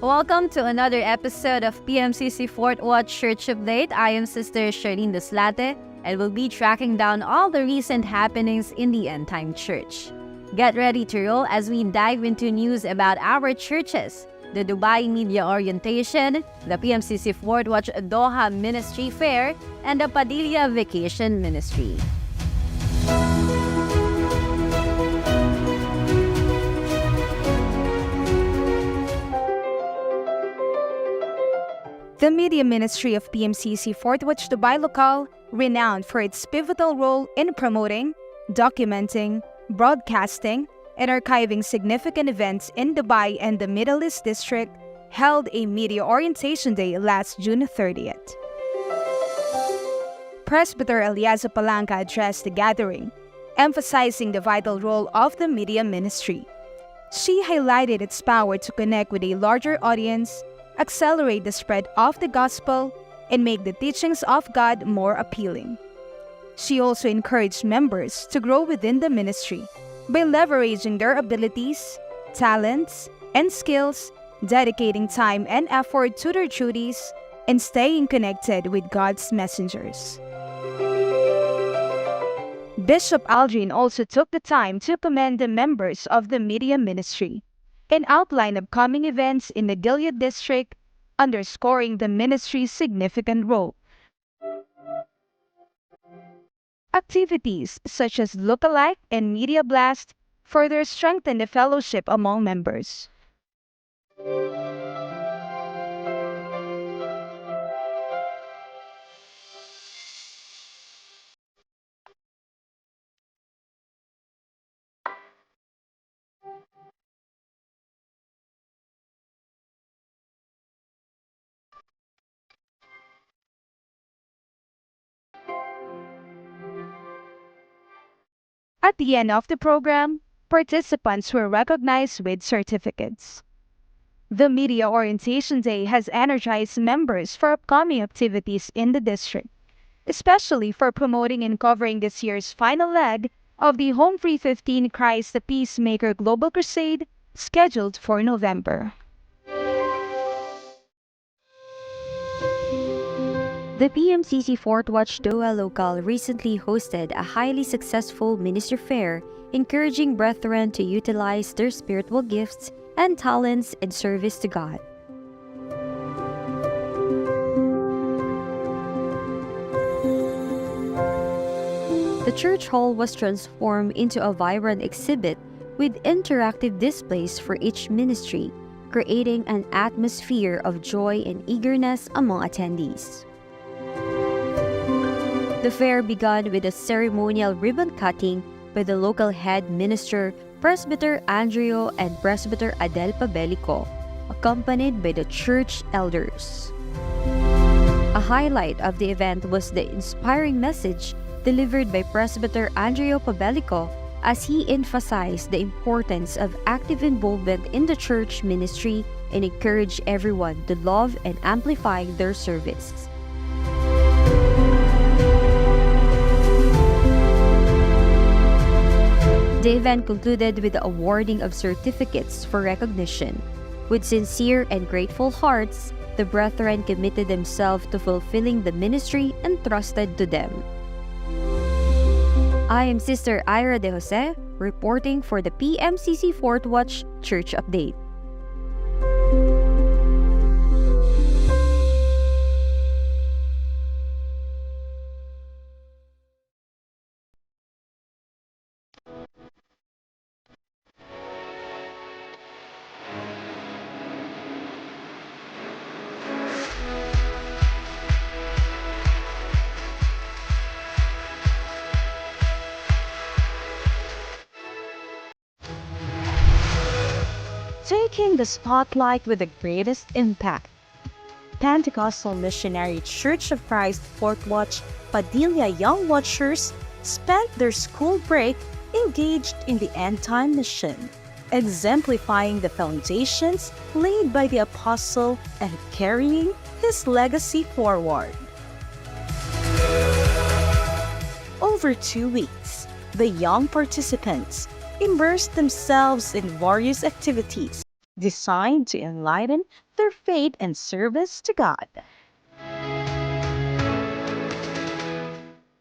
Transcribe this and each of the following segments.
Welcome to another episode of PMCC Fort Watch Church Update. I am Sister Charlene Deslate and will be tracking down all the recent happenings in the End Time Church. Get ready to roll as we dive into news about our churches, the Dubai Media Orientation, the PMCC Fort Watch Doha Ministry Fair, and the Padilla Vacation Ministry. The media ministry of PMCC Fort Watch Dubai Locale, renowned for its pivotal role in promoting, documenting, broadcasting, and archiving significant events in Dubai and the Middle East District, held a Media Orientation Day last June 30th. Presbyter Eliasa Palanca addressed the gathering, emphasizing the vital role of the media ministry. She highlighted its power to connect with a larger audience, accelerate the spread of the gospel, and make the teachings of God more appealing. She also encouraged members to grow within the ministry by leveraging their abilities, talents, and skills, dedicating time and effort to their duties, and staying connected with God's messengers. Bishop Aldrin also took the time to commend the members of the media ministry and outline upcoming events in the Gilead District, underscoring the ministry's significant role. Activities such as locale and media blast further strengthen the fellowship among members. At the end of the program, participants were recognized with certificates. The Media Orientation Day has energized members for upcoming activities in the district, especially for promoting and covering this year's final leg of the Home Free 15 Christ the Peacemaker Global Crusade, scheduled for November. The PMCC Fort Watch Doha Locale recently hosted a highly successful ministry fair, encouraging brethren to utilize their spiritual gifts and talents in service to God. The church hall was transformed into a vibrant exhibit with interactive displays for each ministry, creating an atmosphere of joy and eagerness among attendees. The fair began with a ceremonial ribbon cutting by the local head minister, Presbyter Andrio and Presbyter Adel Pabelico, accompanied by the church elders. A highlight of the event was the inspiring message delivered by Presbyter Andrio Pabelico as he emphasized the importance of active involvement in the church ministry and encouraged everyone to love and amplify their service. The event concluded with the awarding of certificates for recognition. With sincere and grateful hearts, the brethren committed themselves to fulfilling the ministry entrusted to them. I am Sister Ira De Jose, reporting for the PMCC Fort Watch Church Update. Taking the spotlight with the greatest impact, Pentecostal Missionary Church of Christ Fort Watch Padilla Young Watchers spent their school break engaged in the end-time mission, exemplifying the foundations laid by the apostle and carrying his legacy forward. Over 2 weeks, the young participants immersed themselves in various activities designed to enlighten their faith and service to God.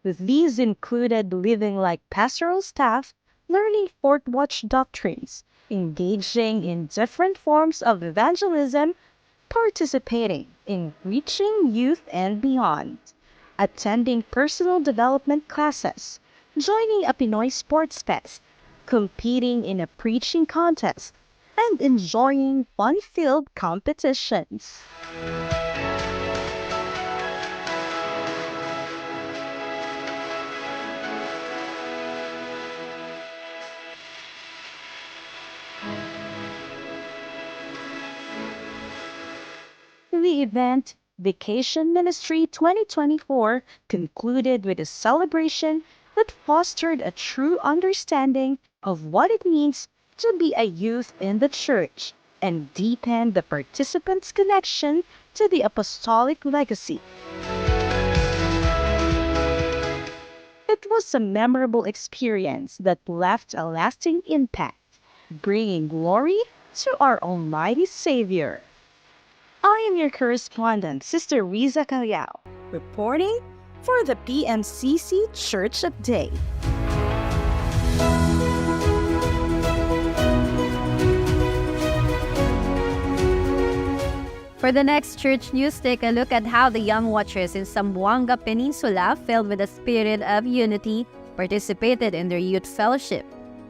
These included living like pastoral staff, learning Fort Watch doctrines, engaging in different forms of evangelism, participating in reaching youth and beyond, attending personal development classes, joining a Pinoy sports fest, competing in a preaching contest, and enjoying fun-filled competitions. The event, Vacation Ministry 2024, concluded with a celebration that fostered a true understanding of what it means to be a youth in the church and deepened the participants' connection to the apostolic legacy. It was a memorable experience that left a lasting impact, bringing glory to our Almighty Savior. I am your correspondent, Sister Riza Callao, reporting for the PMCC Church Update. For the next church news, take a look at how the young watchers in Zamboanga Peninsula, filled with a spirit of unity, participated in their youth fellowship.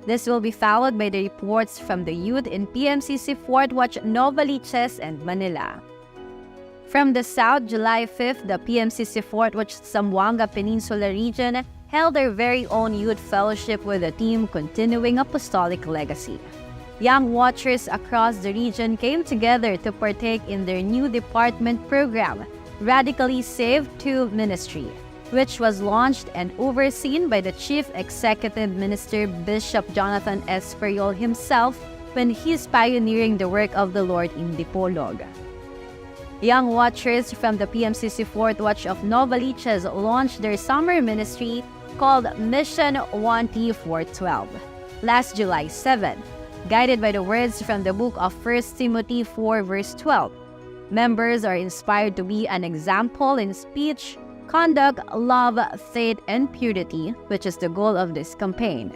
This will be followed by the reports from the youth in PMCC Fort Watch, Novaliches, and Manila. From the South, July 5th, the PMCC Fort Watch Zamboanga Peninsula region held their very own youth fellowship with the theme Continuing Apostolic Legacy. Young watchers across the region came together to partake in their new department program, Radically Saved 2 Ministry, which was launched and overseen by the Chief Executive Minister Bishop Jonathan S. Ferriol himself when he's pioneering the work of the Lord in Dipolog. Young watchers from the PMCC Fort Watch of Novaliches launched their summer ministry called Mission 1T412 last July 7, guided by the words from the book of 1 Timothy 4 verse 12. Members are inspired to be an example in speech, conduct, love, faith, and purity, which is the goal of this campaign.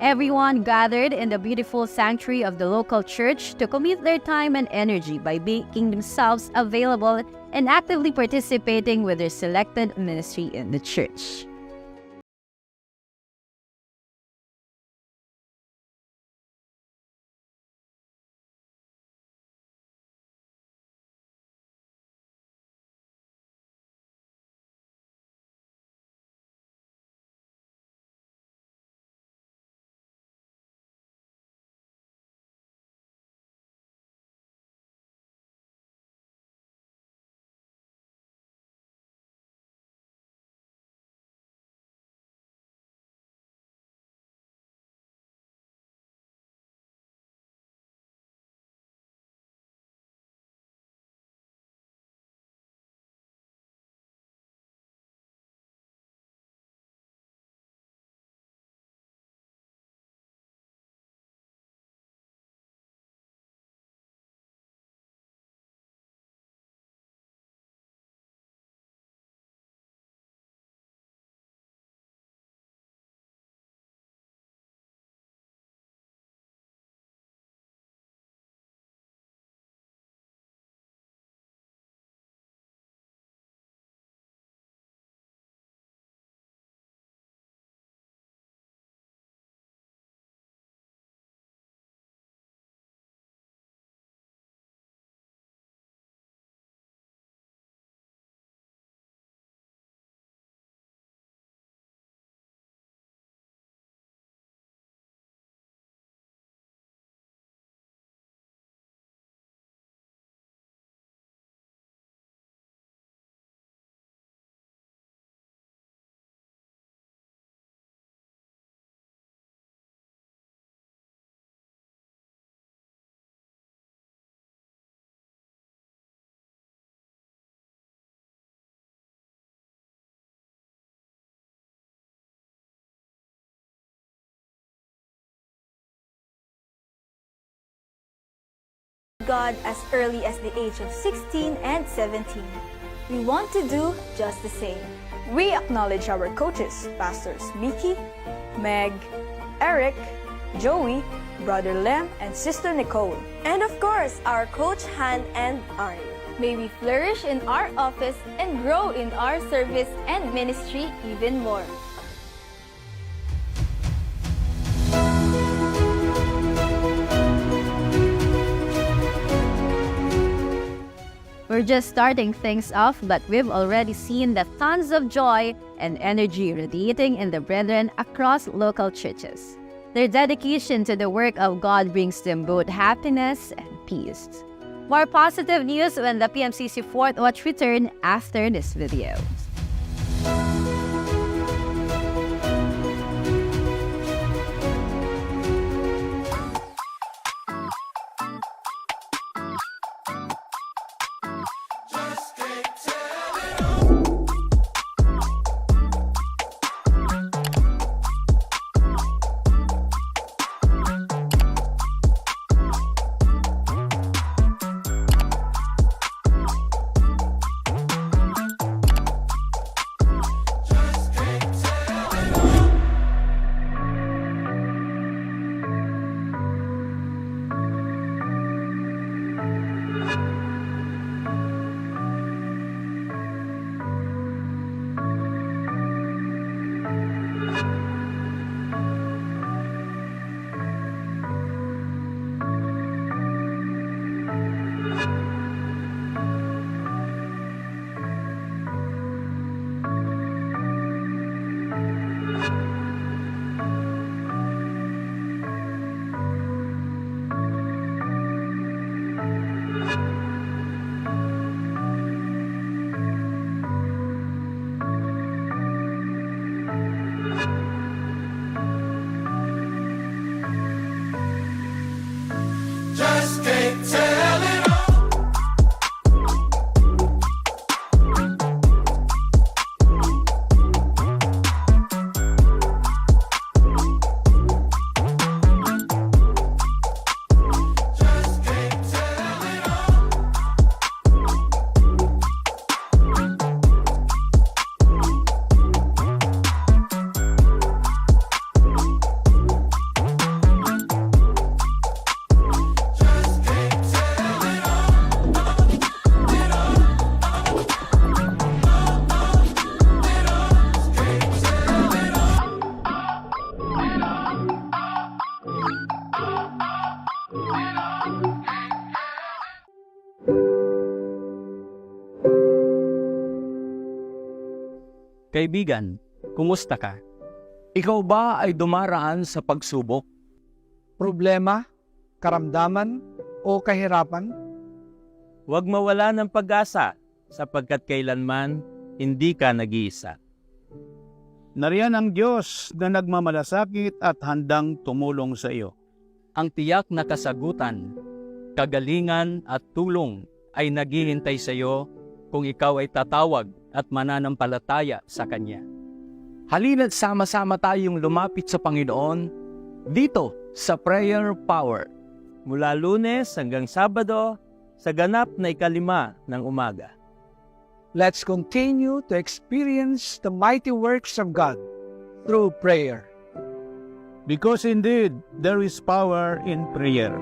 Everyone gathered in the beautiful sanctuary of the local church to commit their time and energy by making themselves available and actively participating with their selected ministry in the church. God as early as the age of 16 and 17. We want to do just the same. We acknowledge our coaches, Pastors Mickey, Meg, Eric, Joey, Brother Lem, and Sister Nicole. And of course, our Coach Han and Arn. May we flourish in our office and grow in our service and ministry even more. We're just starting things off, but we've already seen the tons of joy and energy radiating in the brethren across local churches. Their dedication to the work of God brings them both happiness and peace. More positive news when the PMCC 4th Watch return after this video. Kaibigan, kumusta ka? Ikaw ba ay dumaraan sa pagsubok? Problema, karamdaman, o kahirapan? Huwag mawala ng pag-asa sapagkat kailanman hindi ka nag-iisa. Nariyan ang Diyos na nagmamalasakit at handang tumulong sa iyo. Ang tiyak na kasagutan, kagalingan at tulong ay naghihintay sa iyo kung ikaw ay tatawag at mananampalataya sa Kanya. Halina't sama-sama tayong lumapit sa Panginoon dito sa Prayer Power. Mula Lunes hanggang Sabado sa ganap na 5 ng umaga. Let's continue to experience the mighty works of God through prayer. Because indeed, there is power in prayer.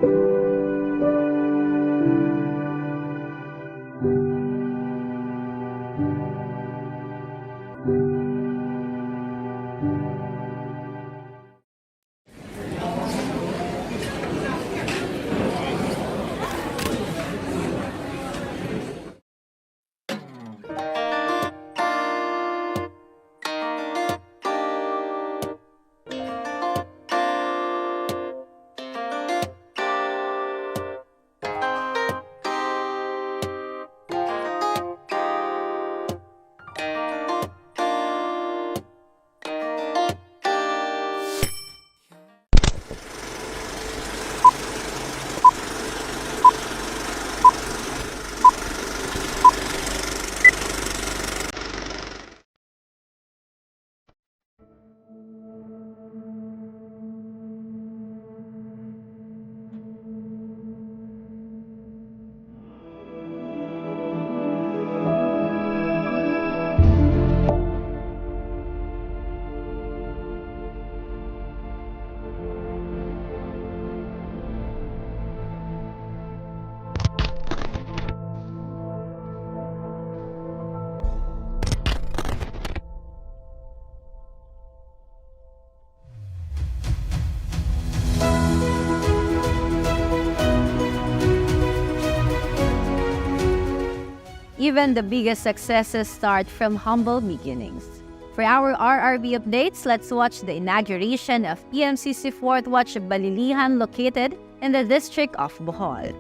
Even the biggest successes start from humble beginnings. For our RRB updates, let's watch the inauguration of PMCC Fourth Watch Balilihan located in the district of Bohol.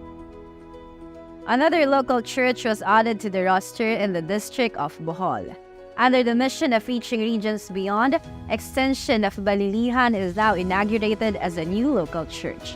Another local church was added to the roster in the district of Bohol. Under the mission of reaching regions beyond, extension of Balilihan is now inaugurated as a new local church.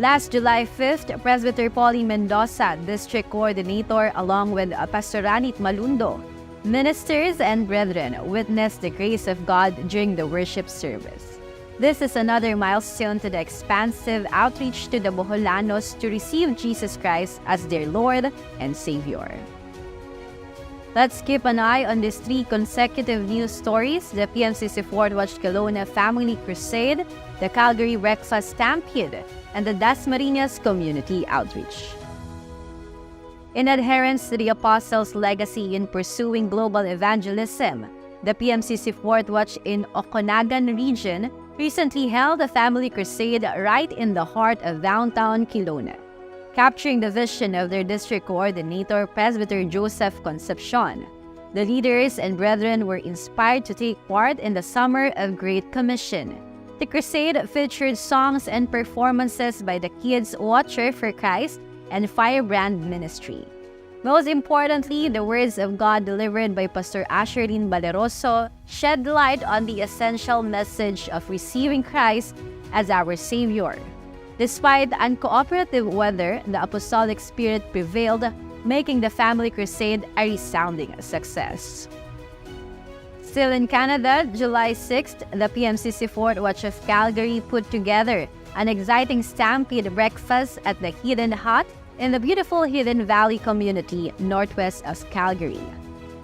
Last July 5th, Presbyter Pauline Mendoza, District Coordinator, along with Pastor Ranit Malundo, ministers and brethren, witnessed the grace of God during the worship service. This is another milestone to the expansive outreach to the Boholanos to receive Jesus Christ as their Lord and Savior. Let's keep an eye on these 3 consecutive news stories: the PMCC Fourth Watch Kelowna Family Crusade, the Calgary Breakfast Stampede, and the Dasmariñas Community Outreach. In adherence to the Apostles' legacy in pursuing global evangelism, the PMCC Fourth Watch in Okanagan Region recently held a family crusade right in the heart of downtown Kelowna. Capturing the vision of their district coordinator, Presbyter Joseph Concepcion, the leaders and brethren were inspired to take part in the Summer of Great Commission. The crusade featured songs and performances by the Kids Watcher for Christ and Firebrand Ministry. Most importantly, the words of God delivered by Pastor Asherin Valeroso shed light on the essential message of receiving Christ as our Savior. Despite uncooperative weather, the apostolic spirit prevailed, making the family crusade a resounding success. Still in Canada, July 6th, the PMCC Fourth Watch of Calgary put together an exciting stampede breakfast at the Hidden Hut in the beautiful Hidden Valley community northwest of Calgary.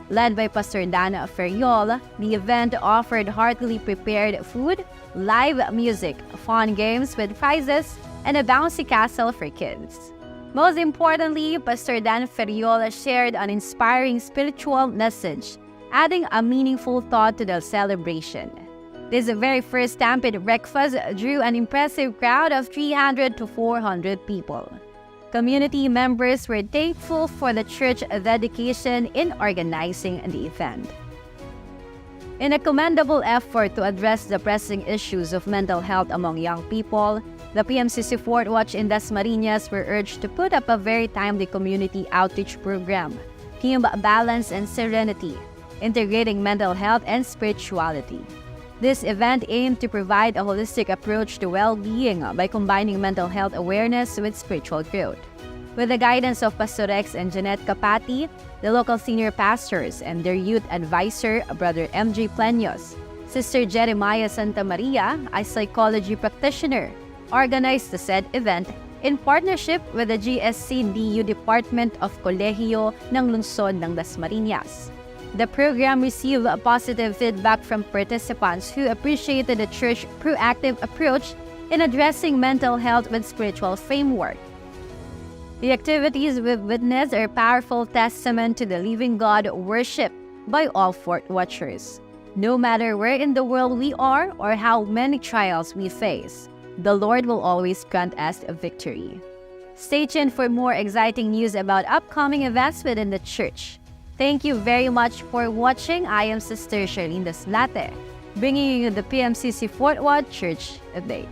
Led by Pastor Dana Ferriol, the event offered heartily prepared food, live music, fun games with prizes, and a bouncy castle for kids. Most importantly, Pastor Dan Ferriol shared an inspiring spiritual message, adding a meaningful thought to the celebration. This very first Stampede breakfast drew an impressive crowd of 300 to 400 people. Community members were thankful for the church dedication in organizing the event. In a commendable effort to address the pressing issues of mental health among young people, the PMCC Fourth Watch in Dasmariñas were urged to put up a very timely community outreach program, themed Balance and Serenity, integrating mental health and spirituality. This event aimed to provide a holistic approach to well-being by combining mental health awareness with spiritual growth. With the guidance of Pastor Rex and Jeanette Capati, the local senior pastors, and their youth advisor, Brother MJ Pleños, Sister Jeremiah Santa Maria, a psychology practitioner, organized the said event in partnership with the GSC-DU Department of Kolehiyo ng Lungsod ng Dasmariñas. The program received positive feedback from participants who appreciated the church's proactive approach in addressing mental health with spiritual framework. The activities we've witnessed are a powerful testament to the living God worshipped by all Fourth Watchers. No matter where in the world we are or how many trials we face, the Lord will always grant us a victory. Stay tuned for more exciting news about upcoming events within the church. Thank you very much for watching. I am Sister Charlene Deslate, bringing you the PMCC Fourth Watch Church Update.